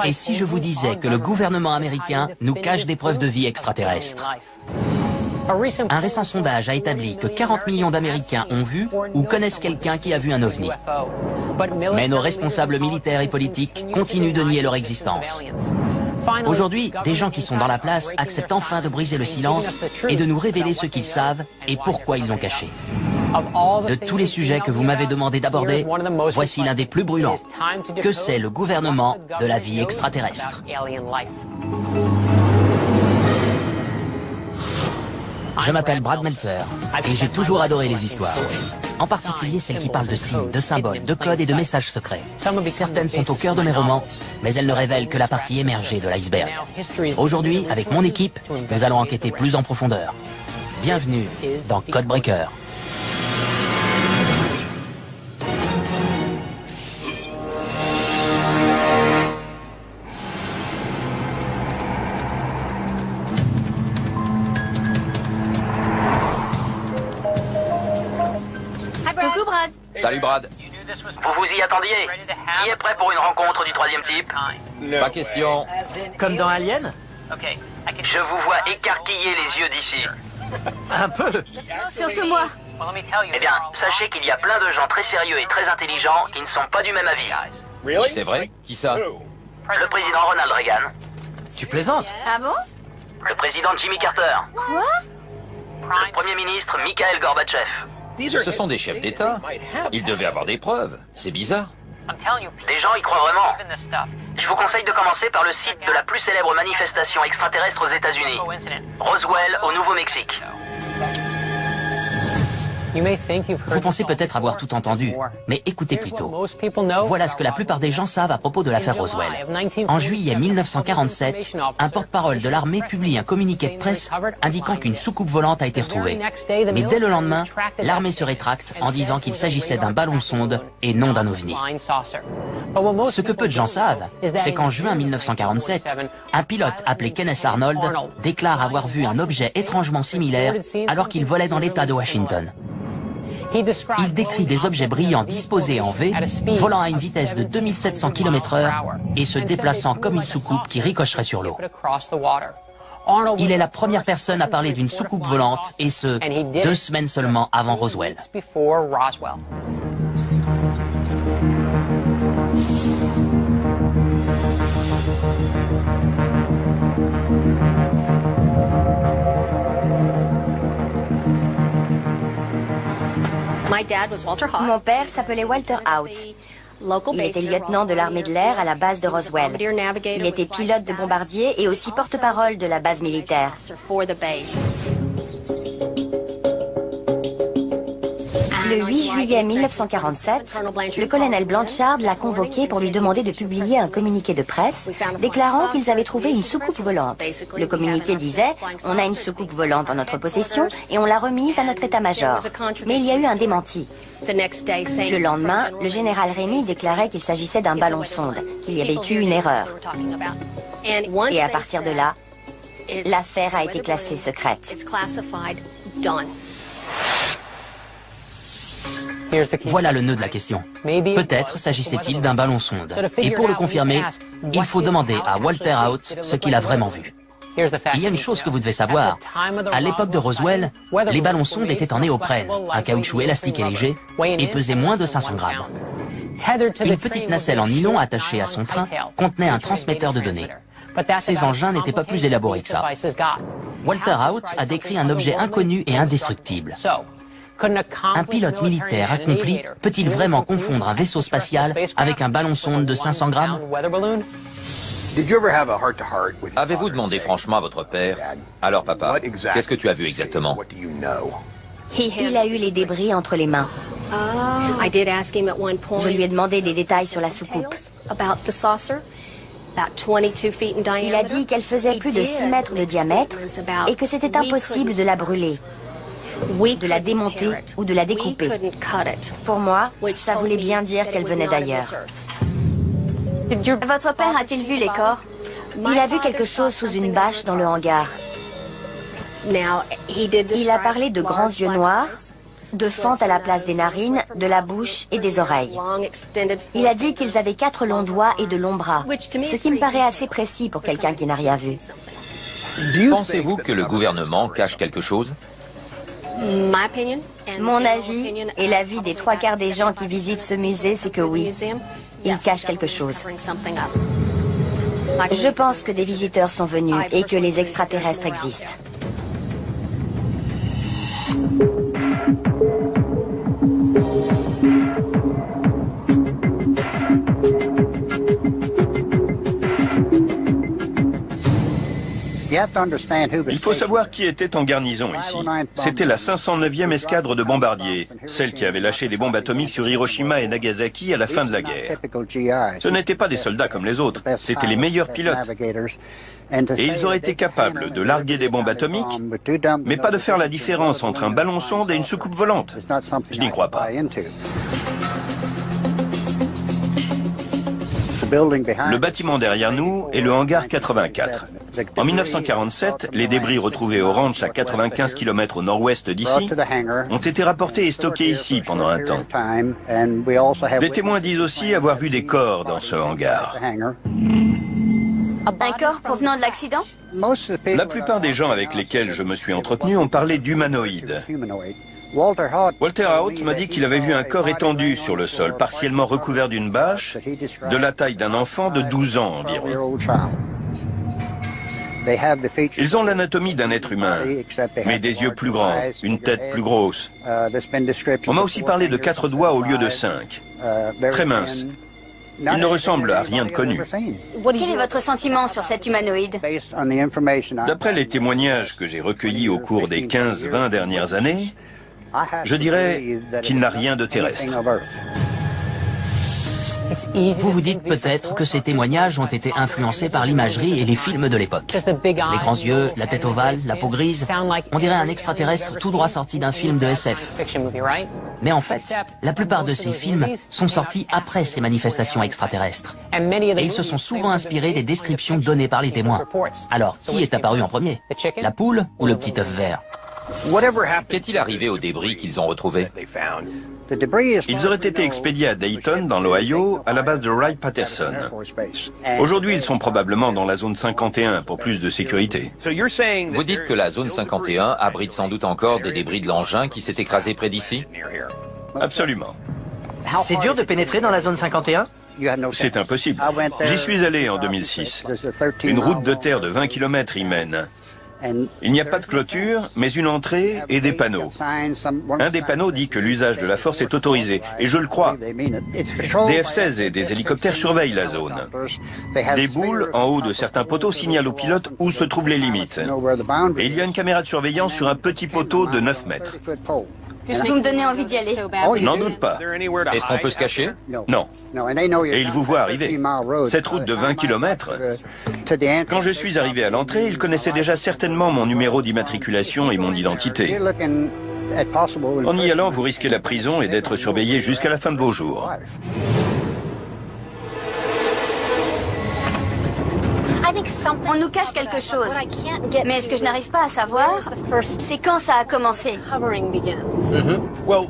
Et si je vous disais que le gouvernement américain nous cache des preuves de vie extraterrestre? Un récent sondage a établi que 40 millions d'Américains ont vu ou connaissent quelqu'un qui a vu un ovni. Mais nos responsables militaires et politiques continuent de nier leur existence. Aujourd'hui, des gens qui sont dans la place acceptent enfin de briser le silence et de nous révéler ce qu'ils savent et pourquoi ils l'ont caché. De tous les sujets que vous m'avez demandé d'aborder, voici l'un des plus brûlants. Que c'est le gouvernement de la vie extraterrestre? Je m'appelle Brad Meltzer et j'ai toujours adoré les histoires. En particulier celles qui parlent de signes, de symboles, de codes et de messages secrets. Certaines sont au cœur de mes romans, mais elles ne révèlent que la partie émergée de l'iceberg. Aujourd'hui, avec mon équipe, nous allons enquêter plus en profondeur. Bienvenue dans Codebreaker. Coucou Brad. Salut Brad. Vous vous y attendiez? Qui est prêt pour une rencontre du troisième type? Pas question. Comme dans Alien? Je vous vois écarquiller les yeux d'ici. Un peu. Surtout moi. Eh bien, sachez qu'il y a plein de gens très sérieux et très intelligents qui ne sont pas du même avis. C'est vrai? Qui ça? Le président Ronald Reagan, Tu plaisantes? Ah bon? le président Jimmy Carter, Quoi? le premier ministre Mikhail Gorbatchev. Ce sont des chefs d'État. Ils devaient avoir des preuves. C'est bizarre. Des gens y croient vraiment. Je vous conseille de commencer par le site de la plus célèbre manifestation extraterrestre aux États-Unis, Roswell, au Nouveau-Mexique. Vous pensez peut-être avoir tout entendu, mais écoutez plutôt. Voilà ce que la plupart des gens savent à propos de l'affaire Roswell. En juillet 1947, un porte-parole de l'armée publie un communiqué de presse indiquant qu'une soucoupe volante a été retrouvée. Mais dès le lendemain, l'armée se rétracte en disant qu'il s'agissait d'un ballon-sonde et non d'un ovni. Ce que peu de gens savent, c'est qu'en juin 1947, un pilote appelé Kenneth Arnold déclare avoir vu un objet étrangement similaire alors qu'il volait dans l'État de Washington. Il décrit des objets brillants disposés en V, volant à une vitesse de 2700 km/h et se déplaçant comme une soucoupe qui ricocherait sur l'eau. Il est la première personne à parler d'une soucoupe volante, et ce, 2 semaines seulement avant Roswell. Mon père s'appelait Walter Haut. Il était lieutenant de l'armée de l'air à la base de Roswell. Il était pilote de bombardier et aussi porte-parole de la base militaire. Le 8 juillet 1947, le colonel Blanchard l'a convoqué pour lui demander de publier un communiqué de presse déclarant qu'ils avaient trouvé une soucoupe volante. Le communiqué disait « On a une soucoupe volante en notre possession et on l'a remise à notre état-major ». Mais il y a eu un démenti. Le lendemain, le général Rémy déclarait qu'il s'agissait d'un ballon-sonde, qu'il y avait eu une erreur. Et à partir de là, l'affaire a été classée secrète. Voilà le nœud de la question. Peut-être s'agissait-il d'un ballon-sonde. Et pour le confirmer, il faut demander à Walter Haut ce qu'il a vraiment vu. Il y a une chose que vous devez savoir. À l'époque de Roswell, les ballons-sondes étaient en néoprène, un caoutchouc élastique et léger, et pesaient moins de 500 grammes. Une petite nacelle en nylon attachée à son train contenait un transmetteur de données. Ces engins n'étaient pas plus élaborés que ça. Walter Haut a décrit un objet inconnu et indestructible. Un pilote militaire accompli peut-il vraiment confondre un vaisseau spatial avec un ballon-sonde de 500 grammes? Avez-vous demandé franchement à votre père? Alors papa, qu'est-ce que tu as vu exactement? Il a eu les débris entre les mains. Je lui ai demandé des détails sur la soucoupe. Il a dit qu'elle faisait plus de 6 mètres de diamètre et que c'était impossible de la brûler, de la démonter ou de la découper. Pour moi, ça voulait bien dire qu'elle venait d'ailleurs. Votre père a-t-il vu les corps? Il a vu quelque chose sous une bâche dans le hangar. Il a parlé de grands yeux noirs, de fente à la place des narines, de la bouche et des oreilles. Il a dit qu'ils avaient 4 longs doigts et de longs bras, ce qui me paraît assez précis pour quelqu'un qui n'a rien vu. Pensez-vous que le gouvernement cache quelque chose? Mon avis, et l'avis des 3/4 des gens qui visitent ce musée, c'est que oui, ils cachent quelque chose. Je pense que des visiteurs sont venus et que les extraterrestres existent. Il faut savoir qui était en garnison ici. C'était la 509e escadre de bombardiers, celle qui avait lâché des bombes atomiques sur Hiroshima et Nagasaki à la fin de la guerre. Ce n'étaient pas des soldats comme les autres, c'étaient les meilleurs pilotes. Et ils auraient été capables de larguer des bombes atomiques, mais pas de faire la différence entre un ballon sonde et une soucoupe volante. Je n'y crois pas. Le bâtiment derrière nous est le hangar 84. En 1947, les débris retrouvés au ranch à 95 km au nord-ouest d'ici ont été rapportés et stockés ici pendant un temps. Les témoins disent aussi avoir vu des corps dans ce hangar. Un corps provenant de l'accident? La plupart des gens avec lesquels je me suis entretenu ont parlé d'humanoïdes. Walter Haut m'a dit qu'il avait vu un corps étendu sur le sol, partiellement recouvert d'une bâche, de la taille d'un enfant de 12 ans environ. Ils ont l'anatomie d'un être humain, mais des yeux plus grands, une tête plus grosse. On m'a aussi parlé de 4 doigts au lieu de 5, très minces. Ils ne ressemblent à rien de connu. Quel est votre sentiment sur cet humanoïde? D'après les témoignages que j'ai recueillis au cours des 15-20 dernières années, je dirais qu'il n'a rien de terrestre. Vous vous dites peut-être que ces témoignages ont été influencés par l'imagerie et les films de l'époque. Les grands yeux, la tête ovale, la peau grise, on dirait un extraterrestre tout droit sorti d'un film de SF. Mais en fait, la plupart de ces films sont sortis après ces manifestations extraterrestres. Et ils se sont souvent inspirés des descriptions données par les témoins. Alors, qui est apparu en premier? La poule ou le petit œuf vert? Qu'est-il arrivé aux débris qu'ils ont retrouvés? Ils auraient été expédiés à Dayton, dans l'Ohio, à la base de Wright-Patterson. Aujourd'hui, ils sont probablement dans la zone 51 pour plus de sécurité. Vous dites que la zone 51 abrite sans doute encore des débris de l'engin qui s'est écrasé près d'ici? Absolument. C'est dur de pénétrer dans la zone 51? C'est impossible. J'y suis allé en 2006. Une route de terre de 20 km y mène. Il n'y a pas de clôture, mais une entrée et des panneaux. Un des panneaux dit que l'usage de la force est autorisé, et je le crois. Des F-16 et des hélicoptères surveillent la zone. Des boules en haut de certains poteaux signalent aux pilotes où se trouvent les limites. Et il y a une caméra de surveillance sur un petit poteau de 9 mètres. Vous me donnez envie d'y aller. N'en doute pas. Est-ce qu'on peut se cacher? Non. Et ils vous voient arriver. Cette route de 20 km, quand je suis arrivé à l'entrée, ils connaissaient déjà certainement mon numéro d'immatriculation et mon identité. En y allant, vous risquez la prison et d'être surveillé jusqu'à la fin de vos jours. On nous cache quelque chose. Mais ce que je n'arrive pas à savoir, c'est quand ça a commencé.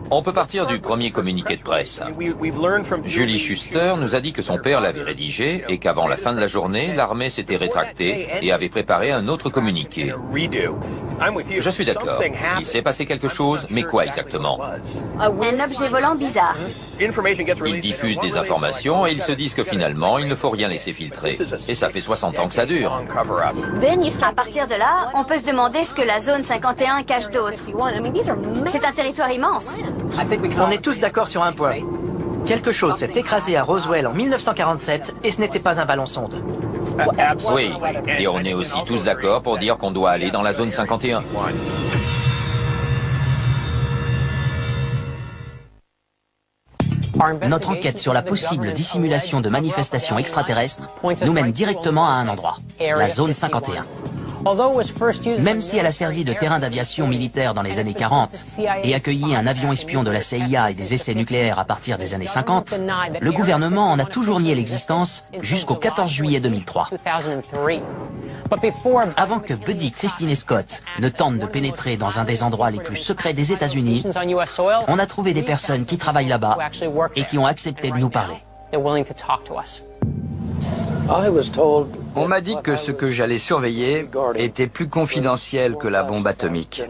On peut partir du premier communiqué de presse. Julie Schuster nous a dit que son père l'avait rédigé et qu'avant la fin de la journée, l'armée s'était rétractée et avait préparé un autre communiqué. Je suis d'accord. Il s'est passé quelque chose, mais quoi exactement? Un objet volant bizarre. Ils diffusent des informations et ils se disent que finalement, il ne faut rien laisser filtrer. Et ça fait 60 ans que ça dure. À partir de là, on peut se demander ce que la zone 51 cache d'autre. C'est un territoire immense. On est tous d'accord sur un point. Quelque chose s'est écrasé à Roswell en 1947 et ce n'était pas un ballon sonde. Oui, et on est aussi tous d'accord pour dire qu'on doit aller dans la zone 51. Notre enquête sur la possible dissimulation de manifestations extraterrestres nous mène directement à un endroit, la zone 51. Même si elle a servi de terrain d'aviation militaire dans les années 40 et accueilli un avion espion de la CIA et des essais nucléaires à partir des années 50, le gouvernement en a toujours nié l'existence jusqu'au 14 juillet 2003. Avant que Buddy, Christine et Scott ne tentent de pénétrer dans un des endroits les plus secrets des États-Unis, on a trouvé des personnes qui travaillent là-bas et qui ont accepté de nous parler. On m'a dit que ce que j'allais surveiller était plus confidentiel que la bombe atomique.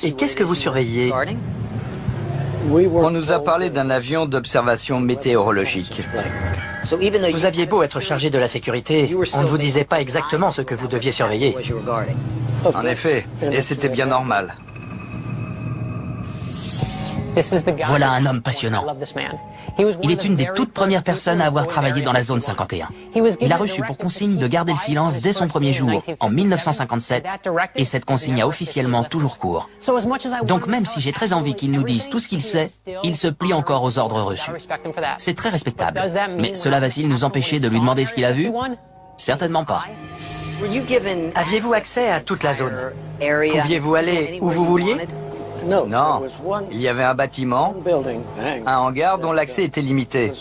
Et qu'est-ce que vous surveillez? On nous a parlé d'un avion d'observation météorologique. Vous aviez beau être chargé de la sécurité, on ne vous disait pas exactement ce que vous deviez surveiller. En effet, et c'était bien normal. Voilà un homme passionnant. Il est une des toutes premières personnes à avoir travaillé dans la zone 51. Il a reçu pour consigne de garder le silence dès son premier jour, en 1957, et cette consigne a officiellement toujours cours. Donc même si j'ai très envie qu'il nous dise tout ce qu'il sait, il se plie encore aux ordres reçus. C'est très respectable. Mais cela va-t-il nous empêcher de lui demander ce qu'il a vu? Certainement pas. Aviez-vous accès à toute la zone? Pouviez-vous aller où vous vouliez? Non, il y avait un bâtiment, un hangar dont l'accès était limité.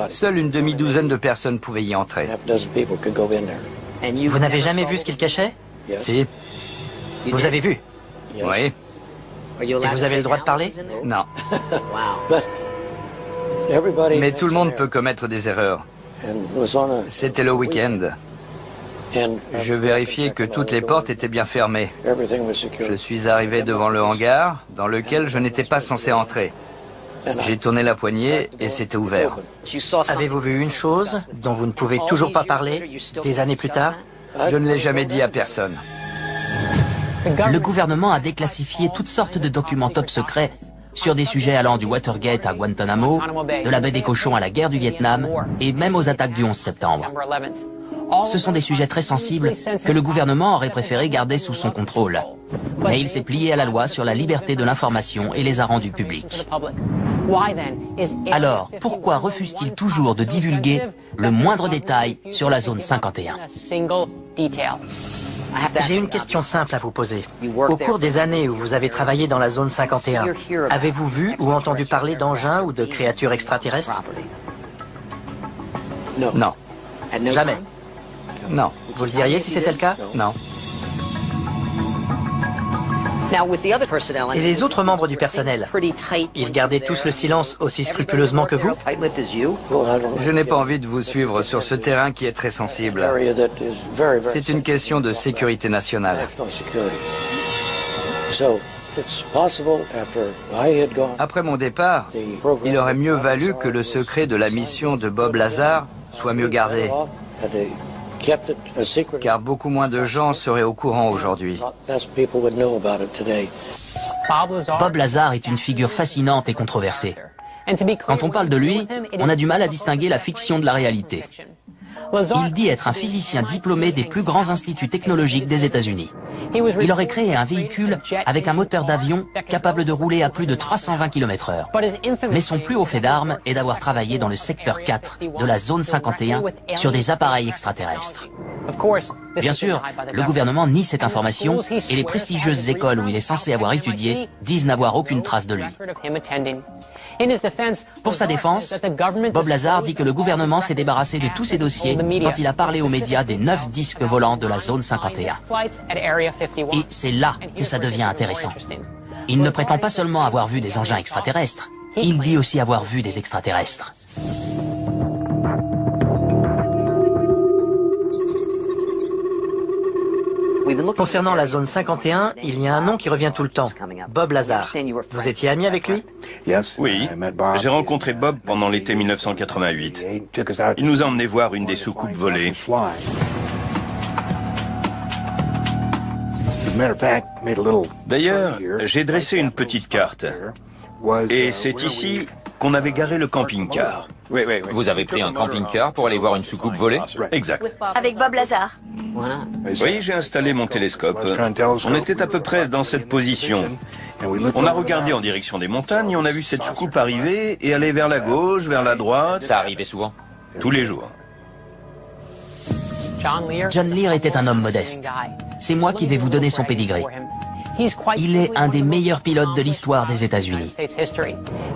Seule une demi-douzaine de personnes pouvaient y entrer. Vous n'avez jamais vu ce qu'il cachait? Si. Vous avez vu? Oui. Et vous avez le droit de parler? Non. Mais tout le monde peut commettre des erreurs. C'était le week-end. Je vérifiais que toutes les portes étaient bien fermées. Je suis arrivé devant le hangar, dans lequel je n'étais pas censé entrer. J'ai tourné la poignée et c'était ouvert. Avez-vous vu une chose dont vous ne pouvez toujours pas parler des années plus tard? Je ne l'ai jamais dit à personne. Le gouvernement a déclassifié toutes sortes de documents top secrets sur des sujets allant du Watergate à Guantanamo, de la baie des Cochons à la guerre du Vietnam et même aux attaques du 11 septembre. Ce sont des sujets très sensibles que le gouvernement aurait préféré garder sous son contrôle. Mais il s'est plié à la loi sur la liberté de l'information et les a rendus publics. Alors, pourquoi refuse-t-il toujours de divulguer le moindre détail sur la zone 51? J'ai une question simple à vous poser. Au cours des années où vous avez travaillé dans la zone 51, avez-vous vu ou entendu parler d'engins ou de créatures extraterrestres? Non. Jamais. Non. Vous le diriez si c'était le cas? Non. Et les autres membres du personnel, ils gardaient tous le silence aussi scrupuleusement que vous? Je n'ai pas envie de vous suivre sur ce terrain qui est très sensible. C'est une question de sécurité nationale. Après mon départ, il aurait mieux valu que le secret de la mission de Bob Lazar soit mieux gardé. Car beaucoup moins de gens seraient au courant aujourd'hui. Bob Lazar est une figure fascinante et controversée. Quand on parle de lui, on a du mal à distinguer la fiction de la réalité. Il dit être un physicien diplômé des plus grands instituts technologiques des États-Unis. Il aurait créé un véhicule avec un moteur d'avion capable de rouler à plus de 320 km/h. Mais son plus haut fait d'armes est d'avoir travaillé dans le secteur 4 de la zone 51 sur des appareils extraterrestres. Bien sûr, le gouvernement nie cette information et les prestigieuses écoles où il est censé avoir étudié disent n'avoir aucune trace de lui. Pour sa défense, Bob Lazar dit que le gouvernement s'est débarrassé de tous ses dossiers quand il a parlé aux médias des 9 disques volants de la zone 51. Et c'est là que ça devient intéressant. Il ne prétend pas seulement avoir vu des engins extraterrestres, il dit aussi avoir vu des extraterrestres. Concernant la zone 51, il y a un nom qui revient tout le temps, Bob Lazar. Vous étiez ami avec lui? Oui, j'ai rencontré Bob pendant l'été 1988. Il nous a emmenés voir une des soucoupes volées. D'ailleurs, j'ai dressé une petite carte. Et c'est ici qu'on avait garé le camping-car. Vous avez pris un camping-car pour aller voir une soucoupe volée? Exact. Avec Bob Lazar. Oui, j'ai installé mon télescope. On était à peu près dans cette position. On a regardé en direction des montagnes et on a vu cette soucoupe arriver et aller vers la gauche, vers la droite. Ça arrivait souvent? Tous les jours. John Lear était un homme modeste. C'est moi qui vais vous donner son pédigré. Il est un des meilleurs pilotes de l'histoire des États-Unis.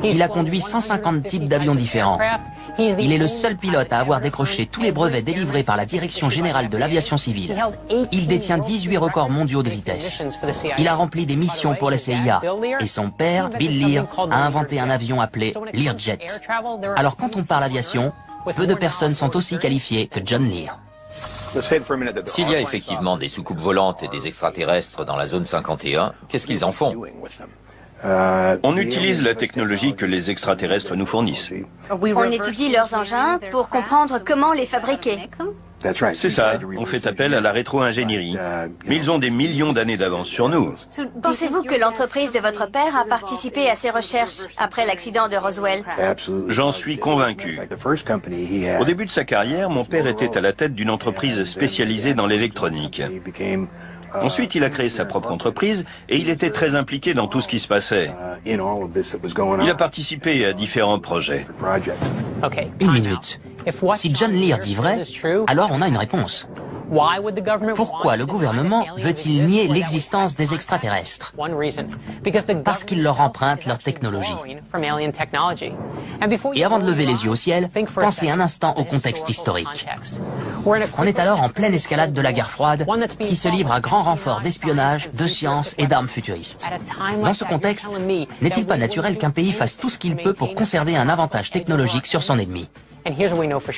Il a conduit 150 types d'avions différents. Il est le seul pilote à avoir décroché tous les brevets délivrés par la Direction générale de l'aviation civile. Il détient 18 records mondiaux de vitesse. Il a rempli des missions pour la CIA. Et son père, Bill Lear, a inventé un avion appelé Learjet. Alors quand on parle aviation, peu de personnes sont aussi qualifiées que John Lear. S'il y a effectivement des soucoupes volantes et des extraterrestres dans la zone 51, qu'est-ce qu'ils en font? On utilise la technologie que les extraterrestres nous fournissent. On étudie leurs engins pour comprendre comment les fabriquer. C'est ça, on fait appel à la rétro-ingénierie. Mais ils ont des millions d'années d'avance sur nous. Pensez-vous que l'entreprise de votre père a participé à ces recherches après l'accident de Roswell? J'en suis convaincu. Au début de sa carrière, mon père était à la tête d'une entreprise spécialisée dans l'électronique. Ensuite, il a créé sa propre entreprise et il était très impliqué dans tout ce qui se passait. Il a participé à différents projets. Une minute. Si John Lear dit vrai, alors on a une réponse. Pourquoi le gouvernement veut-il nier l'existence des extraterrestres? Parce qu'ils leur empruntent leur technologie. Et avant de lever les yeux au ciel, pensez un instant au contexte historique. On est alors en pleine escalade de la guerre froide qui se livre à grand renfort d'espionnage, de science et d'armes futuristes. Dans ce contexte, n'est-il pas naturel qu'un pays fasse tout ce qu'il peut pour conserver un avantage technologique sur son ennemi?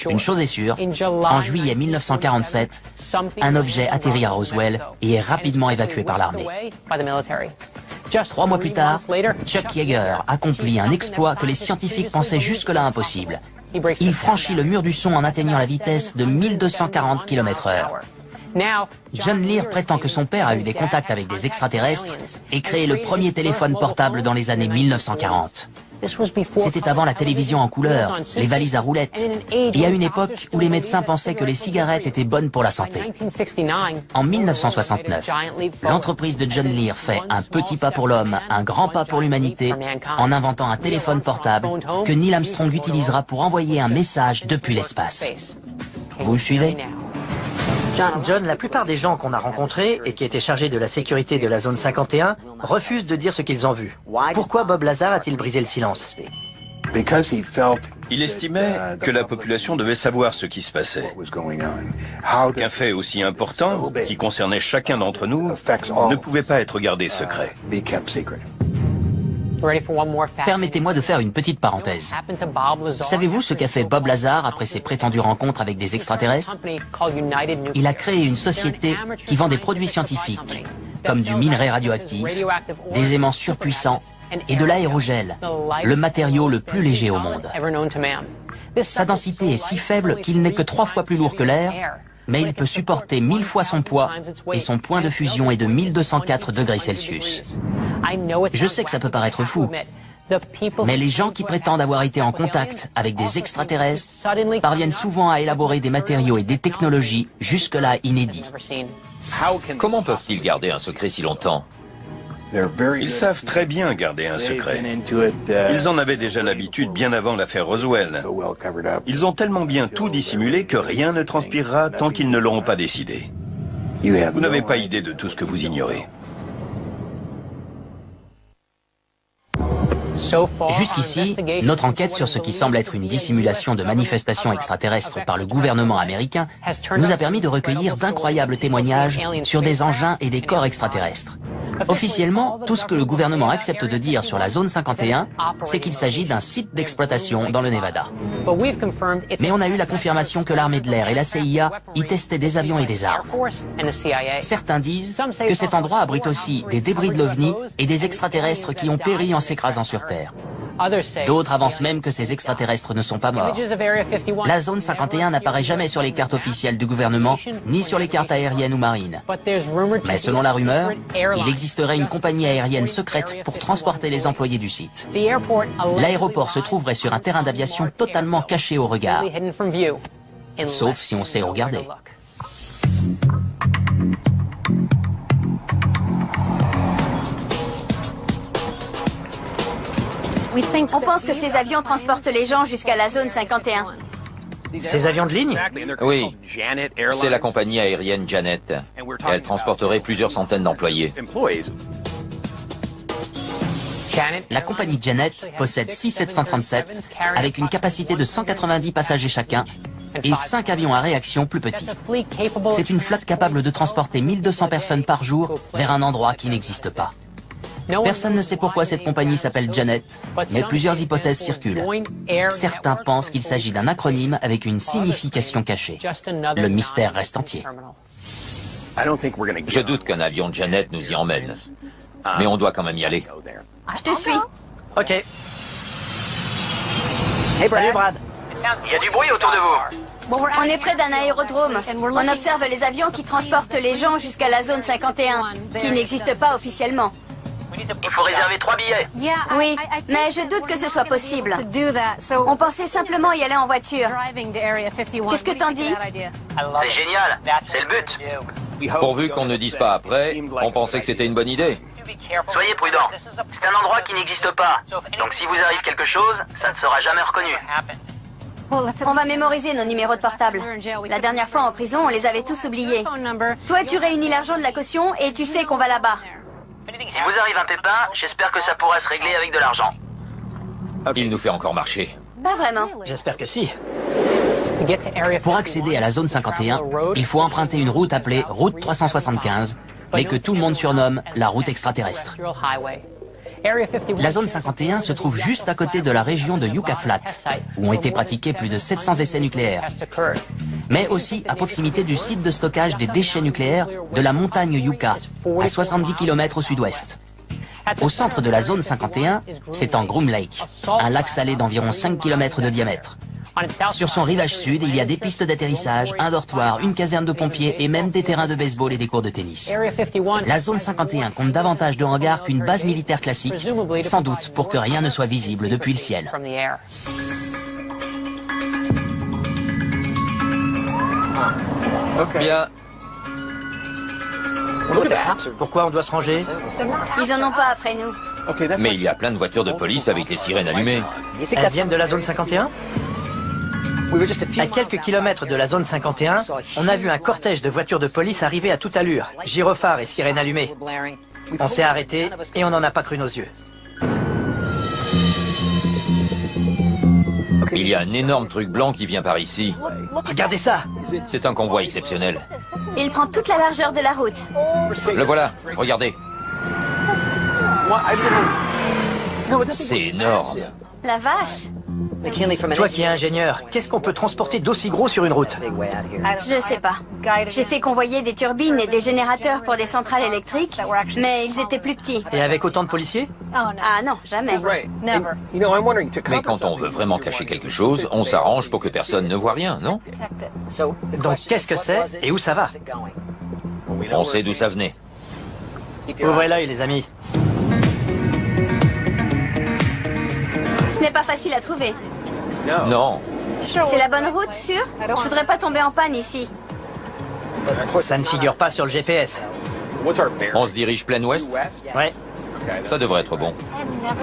Une chose est sûre, en juillet 1947, un objet atterrit à Roswell et est rapidement évacué par l'armée. 3 mois plus tard, Chuck Yeager accomplit un exploit que les scientifiques pensaient jusque-là impossible. Il franchit le mur du son en atteignant la vitesse de 1240 km/h. John Lear prétend que son père a eu des contacts avec des extraterrestres et créé le premier téléphone portable dans les années 1940. C'était avant la télévision en couleur, les valises à roulettes, et à une époque où les médecins pensaient que les cigarettes étaient bonnes pour la santé. En 1969, l'entreprise de John Lear fait un petit pas pour l'homme, un grand pas pour l'humanité, en inventant un téléphone portable que Neil Armstrong utilisera pour envoyer un message depuis l'espace. Vous me suivez ? John, la plupart des gens qu'on a rencontrés et qui étaient chargés de la sécurité de la zone 51 refusent de dire ce qu'ils ont vu. Pourquoi Bob Lazar a-t-il brisé le silence? Il estimait que la population devait savoir ce qui se passait. Qu'un fait aussi important, qui concernait chacun d'entre nous, ne pouvait pas être gardé secret. Permettez-moi de faire une petite parenthèse. Savez-vous ce qu'a fait Bob Lazar après ses prétendues rencontres avec des extraterrestres? Il a créé une société qui vend des produits scientifiques, comme du minerai radioactif, des aimants surpuissants et de l'aérogel, le matériau le plus léger au monde. Sa densité est si faible qu'il n'est que 3 fois plus lourd que l'air, mais il peut supporter 1000 fois son poids et son point de fusion est de 1204 degrés Celsius. Je sais que ça peut paraître fou, mais les gens qui prétendent avoir été en contact avec des extraterrestres parviennent souvent à élaborer des matériaux et des technologies jusque-là inédits. Comment peuvent-ils garder un secret si longtemps? Ils savent très bien garder un secret. Ils en avaient déjà l'habitude bien avant l'affaire Roswell. Ils ont tellement bien tout dissimulé que rien ne transpirera tant qu'ils ne l'auront pas décidé. Vous n'avez pas idée de tout ce que vous ignorez. Jusqu'ici, notre enquête sur ce qui semble être une dissimulation de manifestations extraterrestres par le gouvernement américain nous a permis de recueillir d'incroyables témoignages sur des engins et des corps extraterrestres. Officiellement, tout ce que le gouvernement accepte de dire sur la zone 51, c'est qu'il s'agit d'un site d'exploitation dans le Nevada. Mais on a eu la confirmation que l'armée de l'air et la CIA y testaient des avions et des armes. Certains disent que cet endroit abrite aussi des débris de l'OVNI et des extraterrestres qui ont péri en s'écrasant sur Terre. D'autres avancent même que ces extraterrestres ne sont pas morts. La zone 51 n'apparaît jamais sur les cartes officielles du gouvernement, ni sur les cartes aériennes ou marines. Mais selon la rumeur, il existerait une compagnie aérienne secrète pour transporter les employés du site. L'aéroport se trouverait sur un terrain d'aviation totalement caché au regard, sauf si on sait regarder. On pense que ces avions transportent les gens jusqu'à la zone 51. Ces avions de ligne? Oui, c'est la compagnie aérienne Janet. Elle transporterait plusieurs centaines d'employés. La compagnie Janet possède 6 737 avec une capacité de 190 passagers chacun et 5 avions à réaction plus petits. C'est une flotte capable de transporter 1200 personnes par jour vers un endroit qui n'existe pas. Personne ne sait pourquoi cette compagnie s'appelle Janet, mais plusieurs hypothèses circulent. Certains pensent qu'il s'agit d'un acronyme avec une signification cachée. Le mystère reste entier. Je doute qu'un avion de Janet nous y emmène. Mais on doit quand même y aller. Je te suis. Ok. Salut Brad. Il y a du bruit autour de vous. On est près d'un aérodrome. On observe les avions qui transportent les gens jusqu'à la zone 51, qui n'existe pas officiellement. Il faut réserver 3 billets. Oui, mais je doute que ce soit possible. On pensait simplement y aller en voiture. Qu'est-ce que t'en dis? C'est génial. C'est le but. Pourvu qu'on ne dise pas après, on pensait que c'était une bonne idée. Soyez prudents. C'est un endroit qui n'existe pas. Donc si vous arrive quelque chose, ça ne sera jamais reconnu. On va mémoriser nos numéros de portable. La dernière fois en prison, on les avait tous oubliés. Toi, tu réunis l'argent de la caution et tu sais qu'on va là-bas. Si vous arrive un pépin, j'espère que ça pourra se régler avec de l'argent. Il nous fait encore marcher. Pas vraiment. J'espère que si. Pour accéder à la zone 51, il faut emprunter une route appelée route 375, mais que tout le monde surnomme la route extraterrestre. La zone 51 se trouve juste à côté de la région de Yucca Flats, où ont été pratiqués plus de 700 essais nucléaires, mais aussi à proximité du site de stockage des déchets nucléaires de la montagne Yucca, à 70 km au sud-ouest. Au centre de la zone 51, s'étend Groom Lake, un lac salé d'environ 5 km de diamètre. Sur son rivage sud, il y a des pistes d'atterrissage, un dortoir, une caserne de pompiers et même des terrains de baseball et des cours de tennis. La zone 51 compte davantage de hangars qu'une base militaire classique, sans doute pour que rien ne soit visible depuis le ciel. Bien. Pourquoi on doit se ranger? Ils en ont pas après nous. Mais il y a plein de voitures de police avec les sirènes allumées. Elles viennent de la zone 51? À quelques kilomètres de la zone 51, on a vu un cortège de voitures de police arriver à toute allure, gyrophares et sirènes allumées. On s'est arrêté et on n'en a pas cru nos yeux. Il y a un énorme truc blanc qui vient par ici. Regardez ça! C'est un convoi exceptionnel. Il prend toute la largeur de la route. Le voilà, regardez. C'est énorme. La vache! Toi qui es ingénieur, qu'est-ce qu'on peut transporter d'aussi gros sur une route? Je sais pas. J'ai fait convoyer des turbines et des générateurs pour des centrales électriques, mais ils étaient plus petits. Et avec autant de policiers? Ah non, jamais. Mais quand on veut vraiment cacher quelque chose, on s'arrange pour que personne ne voit rien, non? Donc qu'est-ce que c'est et où ça va? On sait d'où ça venait. Ouvrez l'œil les amis. Ce n'est pas facile à trouver. Non. C'est la bonne route, sûr? Je voudrais pas tomber en panne ici. Ça ne figure pas sur le GPS. On se dirige plein ouest? Ouais. Ça devrait être bon.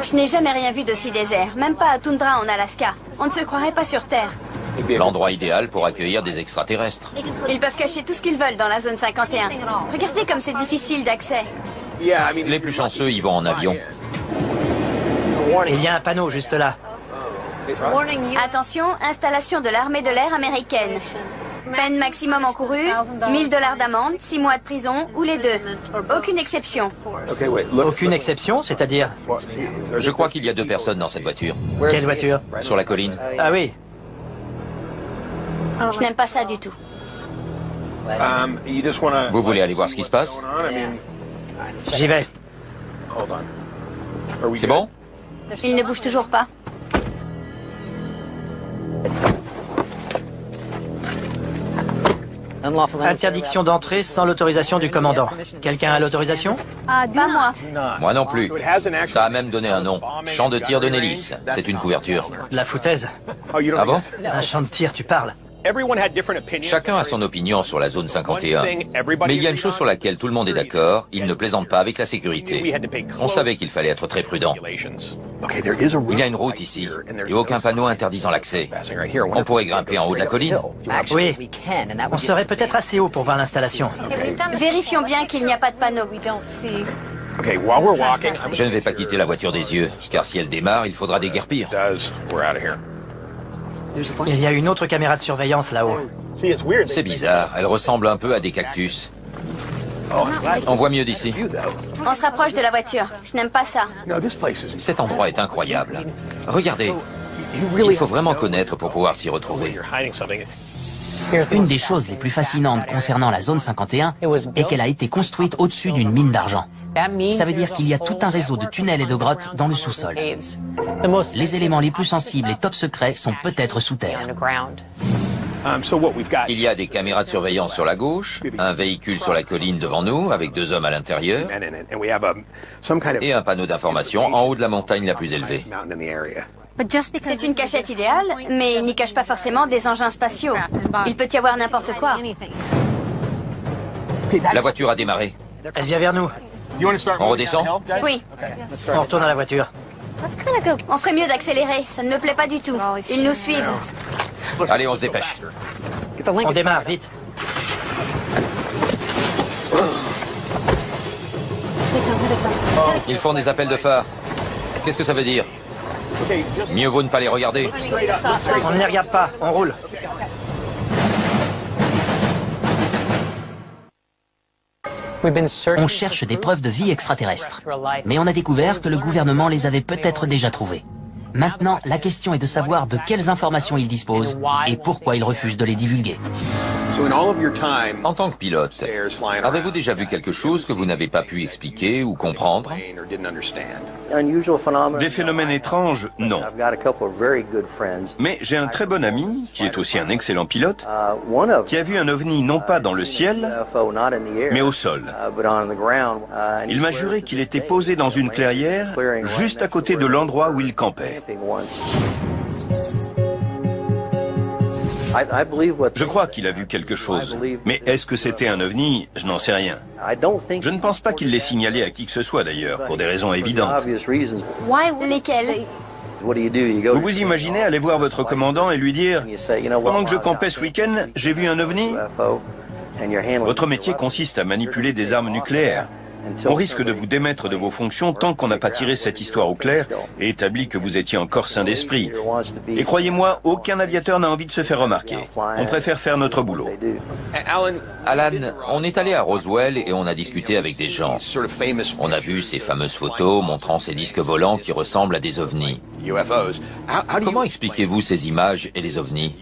Je n'ai jamais rien vu d'aussi désert, même pas à Toundra en Alaska. On ne se croirait pas sur Terre. L'endroit idéal pour accueillir des extraterrestres. Ils peuvent cacher tout ce qu'ils veulent dans la zone 51. Regardez comme c'est difficile d'accès. Les plus chanceux y vont en avion. Il y a un panneau juste là. Attention, installation de l'armée de l'air américaine. Peine maximum encourue, $1000 d'amende, 6 mois de prison ou les deux. Aucune exception. Aucune exception, c'est-à-dire? Je crois qu'il y a 2 personnes dans cette voiture. Quelle voiture? Sur la colline. Ah oui. Je n'aime pas ça du tout. Vous voulez aller voir ce qui se passe? J'y vais. C'est bon? Il ne bouge toujours pas. Interdiction d'entrée sans l'autorisation du commandant. Quelqu'un a l'autorisation? Pas moi. Moi non plus. Ça a même donné un nom. Champ de tir de Nellis. C'est une couverture. De la foutaise. Ah bon? Un champ de tir, tu parles. Chacun a son opinion sur la zone 51. Mais il y a une chose sur laquelle tout le monde est d'accord, il ne plaisante pas avec la sécurité. On savait qu'il fallait être très prudent. Il y a une route ici, et aucun panneau interdisant l'accès. On pourrait grimper en haut de la colline. Oui. On serait peut-être assez haut pour voir l'installation. Vérifions bien qu'il n'y a pas de panneau. Je ne vais pas quitter la voiture des yeux, car si elle démarre, il faudra déguerpir. Il y a une autre caméra de surveillance là-haut. C'est bizarre, elle ressemble un peu à des cactus. On voit mieux d'ici. On se rapproche de la voiture. Je n'aime pas ça. Cet endroit est incroyable. Regardez, il faut vraiment connaître pour pouvoir s'y retrouver. Une des choses les plus fascinantes concernant la zone 51 est qu'elle a été construite au-dessus d'une mine d'argent. Ça veut dire qu'il y a tout un réseau de tunnels et de grottes dans le sous-sol. Les éléments les plus sensibles et top secrets sont peut-être sous terre. Il y a des caméras de surveillance sur la gauche, un véhicule sur la colline devant nous avec 2 hommes à l'intérieur et un panneau d'information en haut de la montagne la plus élevée. C'est une cachette idéale, mais il n'y cache pas forcément des engins spatiaux. Il peut y avoir n'importe quoi. La voiture a démarré. Elle vient vers nous. On redescend? Oui. On retourne à la voiture. On ferait mieux d'accélérer. Ça ne me plaît pas du tout. Ils nous suivent. Allez, on se dépêche. On démarre, vite. Ils font des appels de phare. Qu'est-ce que ça veut dire? Mieux vaut ne pas les regarder. On ne les regarde pas, on roule. On cherche des preuves de vie extraterrestre. Mais on a découvert que le gouvernement les avait peut-être déjà trouvées. Maintenant, la question est de savoir de quelles informations ils disposent et pourquoi ils refusent de les divulguer. En tant que pilote, avez-vous déjà vu quelque chose que vous n'avez pas pu expliquer ou comprendre? Des phénomènes étranges, non. Mais j'ai un très bon ami, qui est aussi un excellent pilote, qui a vu un ovni non pas dans le ciel, mais au sol. Il m'a juré qu'il était posé dans une clairière, juste à côté de l'endroit où il campait. Je crois qu'il a vu quelque chose. Mais est-ce que c'était un ovni? Je n'en sais rien. Je ne pense pas qu'il l'ait signalé à qui que ce soit d'ailleurs, pour des raisons évidentes. Lesquels? Vous vous imaginez aller voir votre commandant et lui dire « Pendant que je campais ce week-end, j'ai vu un ovni ?» Votre métier consiste à manipuler des armes nucléaires. On risque de vous démettre de vos fonctions tant qu'on n'a pas tiré cette histoire au clair et établi que vous étiez encore sain d'esprit. Et croyez-moi, aucun aviateur n'a envie de se faire remarquer. On préfère faire notre boulot. Alan, on est allé à Roswell et on a discuté avec des gens. On a vu ces fameuses photos montrant ces disques volants qui ressemblent à des ovnis. Comment expliquez-vous ces images et les ovnis?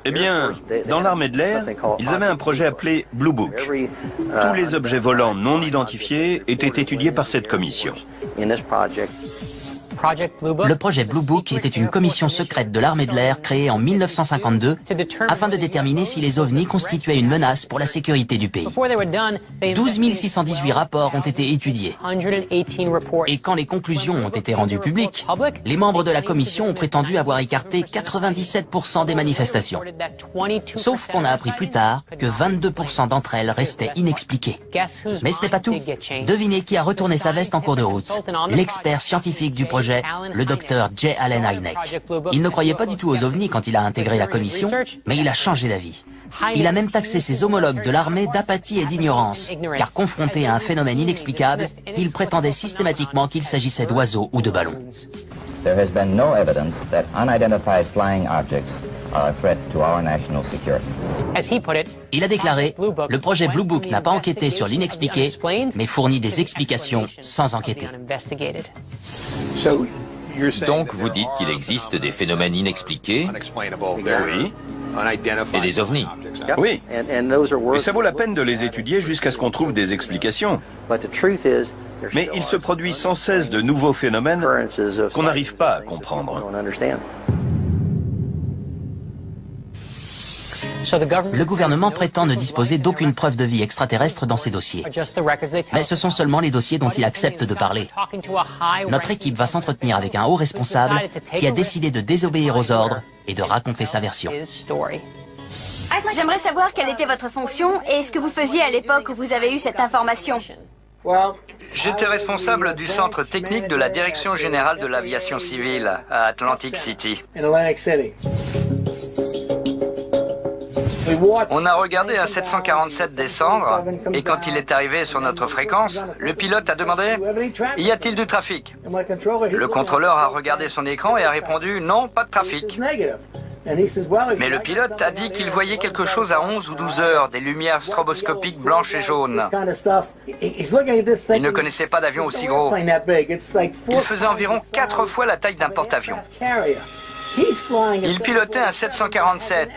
Eh bien, dans l'armée de l'air, ils avaient un projet appelé Blue Book. Tous les objets volants non identifiés étaient étudiés par cette commission. Le projet Blue Book était une commission secrète de l'armée de l'air créée en 1952 afin de déterminer si les ovnis constituaient une menace pour la sécurité du pays. 12 618 rapports ont été étudiés. Et quand les conclusions ont été rendues publiques, les membres de la commission ont prétendu avoir écarté 97% des manifestations. Sauf qu'on a appris plus tard que 22% d'entre elles restaient inexpliquées. Mais ce n'est pas tout. Devinez qui a retourné sa veste en cours de route. L'expert scientifique du projet, le docteur J. Allen Hynek. Il ne croyait pas du tout aux ovnis quand il a intégré la commission, mais il a changé d'avis. Il a même taxé ses homologues de l'armée d'apathie et d'ignorance, car confronté à un phénomène inexplicable, il prétendait systématiquement qu'il s'agissait d'oiseaux ou de ballons. There has been no evidence that unidentified flying objects are a threat to our national security. Il a déclaré, le projet Blue Book n'a pas enquêté sur l'inexpliqué, mais fournit des explications sans enquêter. Donc vous dites qu'il existe des phénomènes inexpliqués? Oui. Et des ovnis? Oui. Et ça vaut la peine de les étudier jusqu'à ce qu'on trouve des explications. Mais il se produit sans cesse de nouveaux phénomènes qu'on n'arrive pas à comprendre. Le gouvernement prétend ne disposer d'aucune preuve de vie extraterrestre dans ses dossiers. Mais ce sont seulement les dossiers dont il accepte de parler. Notre équipe va s'entretenir avec un haut responsable qui a décidé de désobéir aux ordres et de raconter sa version. J'aimerais savoir quelle était votre fonction et ce que vous faisiez à l'époque où vous avez eu cette information. J'étais responsable du centre technique de la Direction générale de l'aviation civile à Atlantic City. On a regardé un 747 descendre et quand il est arrivé sur notre fréquence, le pilote a demandé « Y a-t-il du trafic ?» Le contrôleur a regardé son écran et a répondu « Non, pas de trafic ». Mais le pilote a dit qu'il voyait quelque chose à 11 ou 12 heures, des lumières stroboscopiques blanches et jaunes. Il ne connaissait pas d'avion aussi gros. Il faisait environ 4 fois la taille d'un porte-avions. Il pilotait un 747.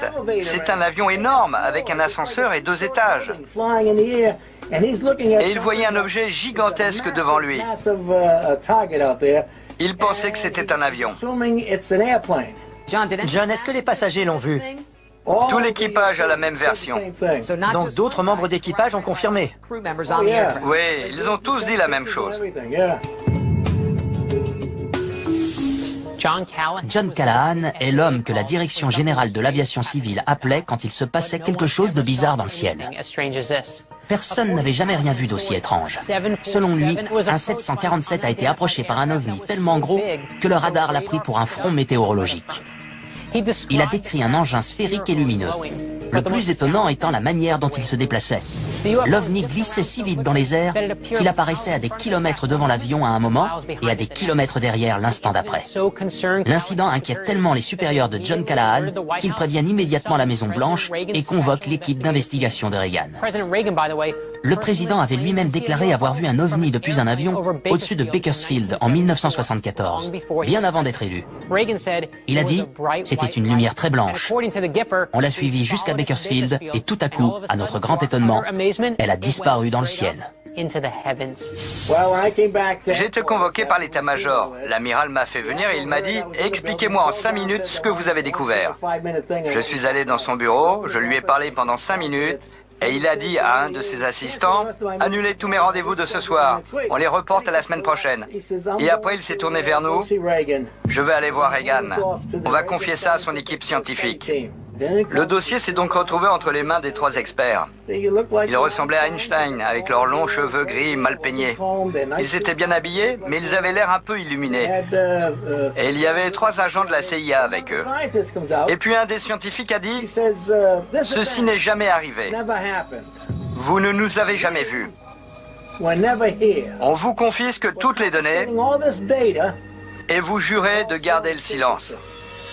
C'est un avion énorme avec un ascenseur et 2 étages. Et il voyait un objet gigantesque devant lui. Il pensait que c'était un avion. John, est-ce que les passagers l'ont vu? Tout l'équipage a la même version. Donc d'autres membres d'équipage ont confirmé. Oui, ils ont tous dit la même chose. John Callahan est l'homme que la Direction générale de l'aviation civile appelait quand il se passait quelque chose de bizarre dans le ciel. Personne n'avait jamais rien vu d'aussi étrange. Selon lui, un 747 a été approché par un ovni tellement gros que le radar l'a pris pour un front météorologique. Il a décrit un engin sphérique et lumineux. Le plus étonnant étant la manière dont il se déplaçait. L'ovni glissait si vite dans les airs qu'il apparaissait à des kilomètres devant l'avion à un moment et à des kilomètres derrière l'instant d'après. L'incident inquiète tellement les supérieurs de John Callahan qu'ils préviennent immédiatement la Maison-Blanche et convoquent l'équipe d'investigation de Reagan. Le président avait lui-même déclaré avoir vu un ovni depuis un avion au-dessus de Bakersfield en 1974, bien avant d'être élu. Il a dit « C'était une lumière très blanche. On l'a suivi jusqu'à Bakersfield et tout à coup, à notre grand étonnement, elle a disparu dans le ciel. » J'ai été convoqué par l'état-major. L'amiral m'a fait venir et il m'a dit « Expliquez-moi en 5 minutes ce que vous avez découvert. » Je suis allé dans son bureau, je lui ai parlé pendant 5 minutes. Et il a dit à un de ses assistants, « Annulez tous mes rendez-vous de ce soir. On les reporte à la semaine prochaine. » Et après, il s'est tourné vers nous. « Je vais aller voir Reagan. On va confier ça à son équipe scientifique. » Le dossier s'est donc retrouvé entre les mains des 3 experts. Ils ressemblaient à Einstein, avec leurs longs cheveux gris mal peignés. Ils étaient bien habillés, mais ils avaient l'air un peu illuminés. Et il y avait 3 agents de la CIA avec eux. Et puis un des scientifiques a dit, « Ceci n'est jamais arrivé. Vous ne nous avez jamais vus. On vous confisque toutes les données et vous jurez de garder le silence. »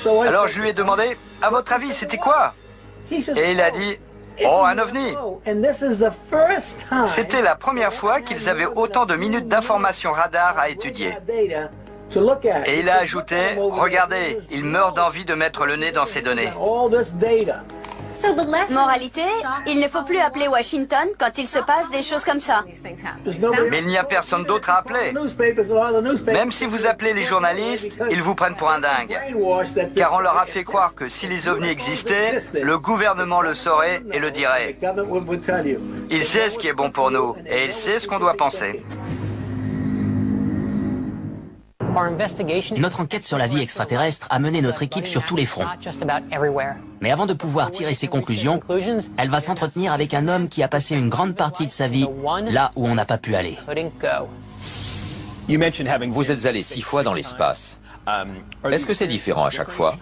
Alors je lui ai demandé, « À votre avis, c'était quoi ?» Et il a dit, « Oh, un ovni !» C'était la première fois qu'ils avaient autant de minutes d'informations radar à étudier. Et il a ajouté, « Regardez, il meurt d'envie de mettre le nez dans ces données. » Moralité, il ne faut plus appeler Washington quand il se passe des choses comme ça. Mais il n'y a personne d'autre à appeler. Même si vous appelez les journalistes, ils vous prennent pour un dingue. Car on leur a fait croire que si les ovnis existaient, le gouvernement le saurait et le dirait. Il sait ce qui est bon pour nous et il sait ce qu'on doit penser. Notre enquête sur la vie extraterrestre a mené notre équipe sur tous les fronts. Mais avant de pouvoir tirer ses conclusions, elle va s'entretenir avec un homme qui a passé une grande partie de sa vie là où on n'a pas pu aller. Vous êtes allé 6 fois dans l'espace. Est-ce que c'est différent à chaque fois?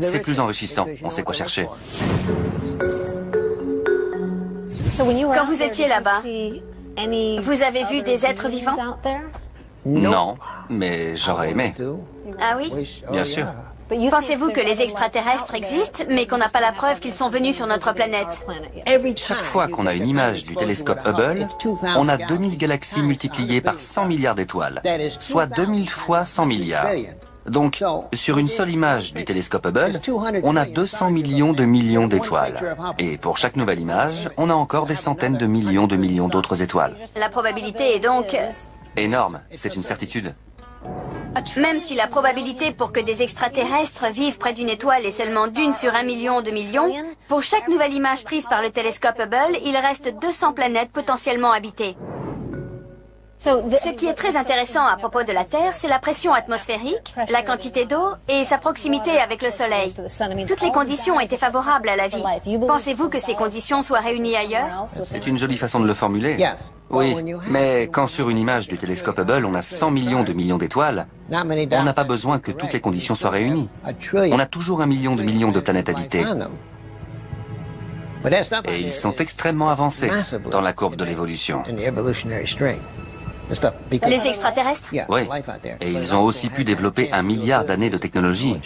C'est plus enrichissant, on sait quoi chercher. Quand vous étiez là-bas, vous avez vu des êtres vivants? Non, mais j'aurais aimé. Ah oui? Bien sûr. Pensez-vous que les extraterrestres existent, mais qu'on n'a pas la preuve qu'ils sont venus sur notre planète? Chaque fois qu'on a une image du télescope Hubble, on a 2000 galaxies multipliées par 100 milliards d'étoiles, soit 2000 fois 100 milliards. Donc, sur une seule image du télescope Hubble, on a 200 millions d'étoiles. Et pour chaque nouvelle image, on a encore des centaines de millions d'autres étoiles. La probabilité est donc... Énorme, c'est une certitude. Même si la probabilité pour que des extraterrestres vivent près d'une étoile est seulement d'1 sur 1 million de millions, pour chaque nouvelle image prise par le télescope Hubble, il reste 200 planètes potentiellement habitées. Ce qui est très intéressant à propos de la Terre, c'est la pression atmosphérique, la quantité d'eau et sa proximité avec le Soleil. Toutes les conditions étaient favorables à la vie. Pensez-vous que ces conditions soient réunies ailleurs? C'est une jolie façon de le formuler. Oui, mais quand sur une image du télescope Hubble, on a 100 millions d'étoiles, on n'a pas besoin que toutes les conditions soient réunies. On a toujours 1 million de planètes habitées. Et ils sont extrêmement avancés dans la courbe de l'évolution. Les extraterrestres? Oui, et ils ont aussi pu développer 1 milliard d'années de technologie.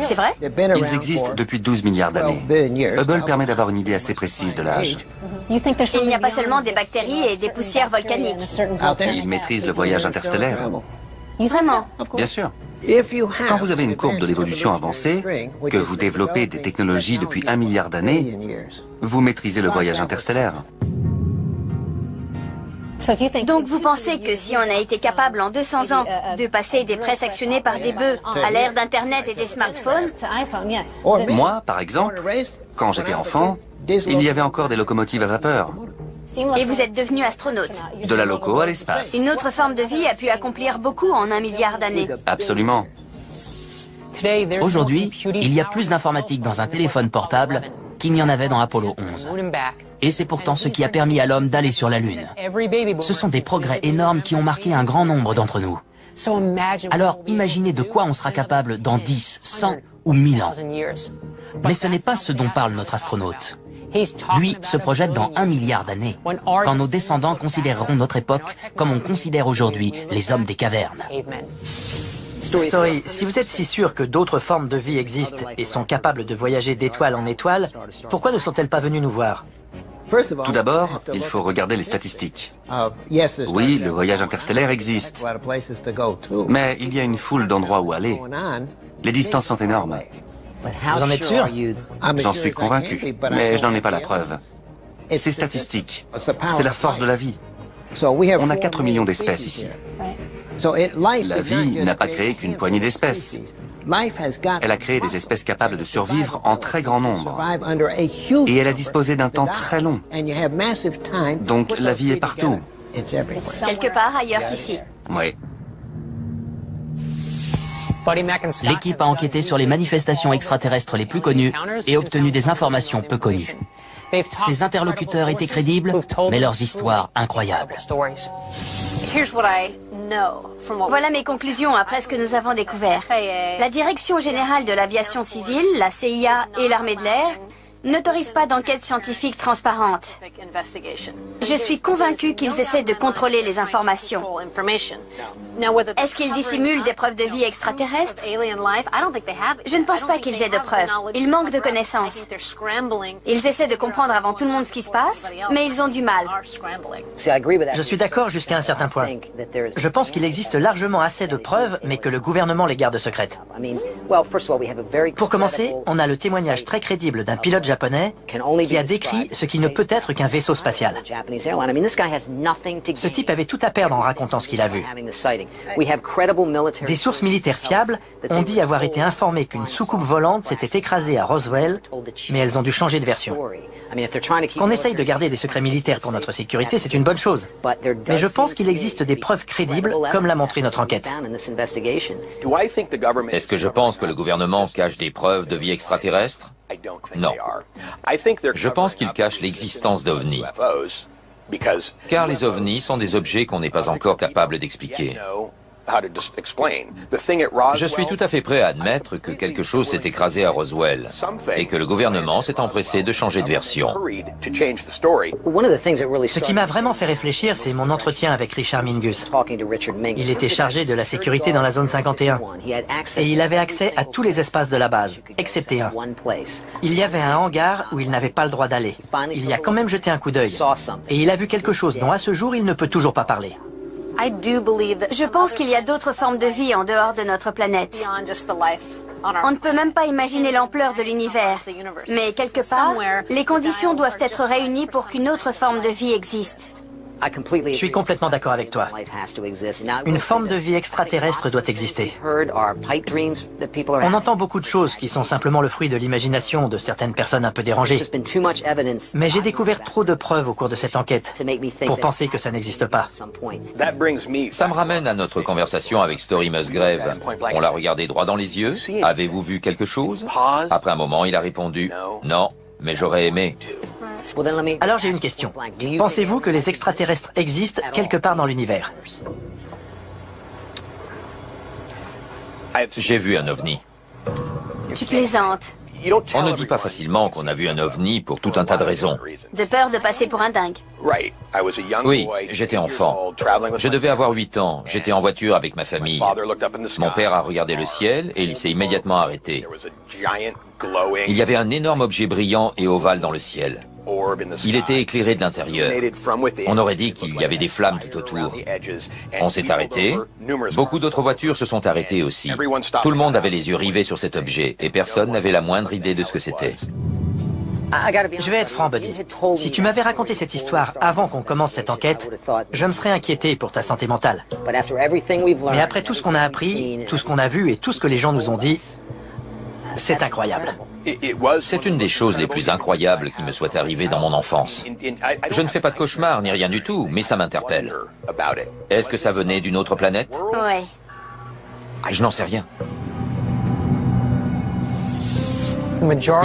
C'est vrai? Ils existent depuis 12 milliards d'années. Hubble permet d'avoir une idée assez précise de l'âge. Il n'y a pas seulement des bactéries et des poussières volcaniques. Ils maîtrisent le voyage interstellaire. Vraiment? Bien sûr. Quand vous avez une courbe de l'évolution avancée, que vous développez des technologies depuis 1 milliard d'années, vous maîtrisez le voyage interstellaire. Donc vous pensez que si on a été capable en 200 ans de passer des presses actionnées par des bœufs à l'ère d'Internet et des smartphones, Moi, par exemple, quand j'étais enfant, il y avait encore des locomotives à vapeur. et vous êtes devenu astronaute, De la loco à l'espace. une autre forme de vie a pu accomplir beaucoup en 1 milliard d'années. Absolument. Aujourd'hui, il y a plus d'informatique dans un téléphone portable qu'il n'y en avait dans Apollo 11. Et c'est pourtant ce qui a permis à l'homme d'aller sur la Lune. Ce sont des progrès énormes qui ont marqué un grand nombre d'entre nous. Alors imaginez de quoi on sera capable dans 10, 100 ou 1000 ans. Mais ce n'est pas ce dont parle notre astronaute. Lui se projette dans 1 milliard d'années, quand nos descendants considéreront notre époque comme on considère aujourd'hui les hommes des cavernes. Story, si vous êtes si sûr que d'autres formes de vie existent et sont capables de voyager d'étoile en étoile, pourquoi ne sont-elles pas venues nous voir? Tout d'abord, il faut regarder les statistiques. Oui, le voyage interstellaire existe, mais il y a une foule d'endroits où aller. Les distances sont énormes. Vous en êtes sûr? J'en suis convaincu, mais je n'en ai pas la preuve. C'est statistique. C'est la force de la vie. On a 4 millions d'espèces ici. La vie n'a pas créé qu'une poignée d'espèces. Elle a créé des espèces capables de survivre en très grand nombre. Et elle a disposé d'un temps très long. Donc la vie est partout. Quelque part ailleurs qu'ici. Oui. L'équipe a enquêté sur les manifestations extraterrestres les plus connues et obtenu des informations peu connues. Ces interlocuteurs étaient crédibles, mais leurs histoires incroyables. Voilà mes conclusions après ce que nous avons découvert. La Direction générale de l'aviation civile, la CIA et l'armée de l'air n'autorisent pas d'enquête scientifique transparente. Je suis convaincue qu'ils essaient de contrôler les informations. Est-ce qu'ils dissimulent des preuves de vie extraterrestres? Je ne pense pas qu'ils aient de preuves. Ils manquent de connaissances. Ils essaient de comprendre avant tout le monde ce qui se passe, mais ils ont du mal. Je suis d'accord jusqu'à un certain point. Je pense qu'il existe largement assez de preuves, mais que le gouvernement les garde secrètes. Pour commencer, on a le témoignage très crédible d'un pilote japonais qui a décrit ce qui ne peut être qu'un vaisseau spatial. Ce type avait tout à perdre en racontant ce qu'il a vu. Des sources militaires fiables ont dit avoir été informées qu'une soucoupe volante s'était écrasée à Roswell, mais elles ont dû changer de version. Qu'on essaye de garder des secrets militaires pour notre sécurité, c'est une bonne chose. Mais je pense qu'il existe des preuves crédibles, comme l'a montré notre enquête. Est-ce que je pense que le gouvernement cache des preuves de vie extraterrestre? Non. Je pense qu'il cache l'existence d'ovnis. Car les ovnis sont des objets qu'on n'est pas encore capable d'expliquer. Je suis tout à fait prêt à admettre que quelque chose s'est écrasé à Roswell et que le gouvernement s'est empressé de changer de version. Ce qui m'a vraiment fait réfléchir, c'est mon entretien avec Richard Mingus. Il était chargé de la sécurité dans la zone 51 et il avait accès à tous les espaces de la base, excepté un. Il y avait un hangar où il n'avait pas le droit d'aller. Il y a quand même jeté un coup d'œil et il a vu quelque chose dont à ce jour il ne peut toujours pas parler. Je pense qu'il y a d'autres formes de vie en dehors de notre planète. On ne peut même pas imaginer l'ampleur de l'univers. Mais quelque part, les conditions doivent être réunies pour qu'une autre forme de vie existe. Je suis complètement d'accord avec toi. Une forme de vie extraterrestre doit exister. On entend beaucoup de choses qui sont simplement le fruit de l'imagination de certaines personnes un peu dérangées. Mais j'ai découvert trop de preuves au cours de cette enquête pour penser que ça n'existe pas. Ça me ramène à notre conversation avec Story Musgrave. On l'a regardé droit dans les yeux. Avez-vous vu quelque chose? Après un moment, il a répondu « Non, mais j'aurais aimé ». Alors j'ai une question. Pensez-vous que les extraterrestres existent quelque part dans l'univers? J'ai vu un ovni. Tu plaisantes. On ne dit pas facilement qu'on a vu un ovni pour tout un tas de raisons. De peur de passer pour un dingue. Oui, j'étais enfant. Je devais avoir 8 ans. J'étais en voiture avec ma famille. Mon père a regardé le ciel et il s'est immédiatement arrêté. Il y avait un énorme objet brillant et ovale dans le ciel. Il était éclairé de l'intérieur. On aurait dit qu'il y avait des flammes tout autour. On s'est arrêté. Beaucoup d'autres voitures se sont arrêtées aussi. Tout le monde avait les yeux rivés sur cet objet et personne n'avait la moindre idée de ce que c'était. Je vais être franc, Buddy. Si tu m'avais raconté cette histoire avant qu'on commence cette enquête, je me serais inquiété pour ta santé mentale. Mais après tout ce qu'on a appris, tout ce qu'on a vu et tout ce que les gens nous ont dit, c'est incroyable. C'est une des choses les plus incroyables qui me soit arrivée dans mon enfance. Je ne fais pas de cauchemar ni rien du tout, mais ça m'interpelle. Est-ce que ça venait d'une autre planète? Ouais. Je n'en sais rien.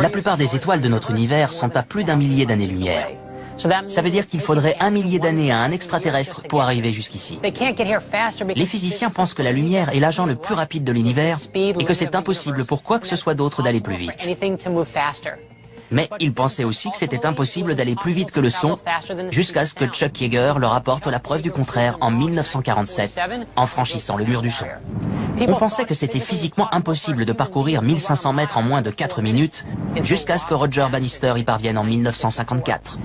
La plupart des étoiles de notre univers sont à plus d'1 millier d'années-lumière. Ça veut dire qu'il faudrait 1 millier d'années à un extraterrestre pour arriver jusqu'ici. Les physiciens pensent que la lumière est l'agent le plus rapide de l'univers et que c'est impossible pour quoi que ce soit d'autre d'aller plus vite. Mais ils pensaient aussi que c'était impossible d'aller plus vite que le son, jusqu'à ce que Chuck Yeager leur apporte la preuve du contraire en 1947, en franchissant le mur du son. On pensait que c'était physiquement impossible de parcourir 1500 mètres en moins de 4 minutes, jusqu'à ce que Roger Bannister y parvienne en 1954.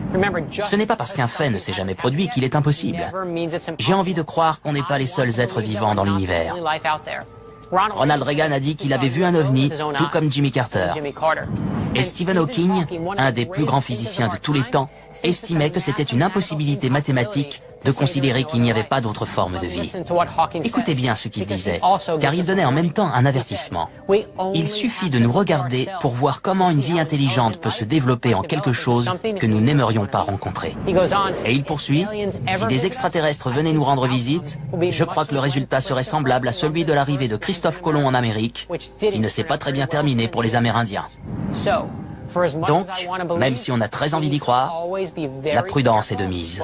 Ce n'est pas parce qu'un fait ne s'est jamais produit qu'il est impossible. J'ai envie de croire qu'on n'est pas les seuls êtres vivants dans l'univers. Ronald Reagan a dit qu'il avait vu un ovni, tout comme Jimmy Carter. Et Stephen Hawking, un des plus grands physiciens de tous les temps, estimait que c'était une impossibilité mathématique de considérer qu'il n'y avait pas d'autre forme de vie. Écoutez bien ce qu'il disait, car il donnait en même temps un avertissement. Il suffit de nous regarder pour voir comment une vie intelligente peut se développer en quelque chose que nous n'aimerions pas rencontrer. Et il poursuit, si des extraterrestres venaient nous rendre visite, je crois que le résultat serait semblable à celui de l'arrivée de Christophe Colomb en Amérique, qui ne s'est pas très bien terminé pour les Amérindiens. Donc, même si on a très envie d'y croire, la prudence est de mise.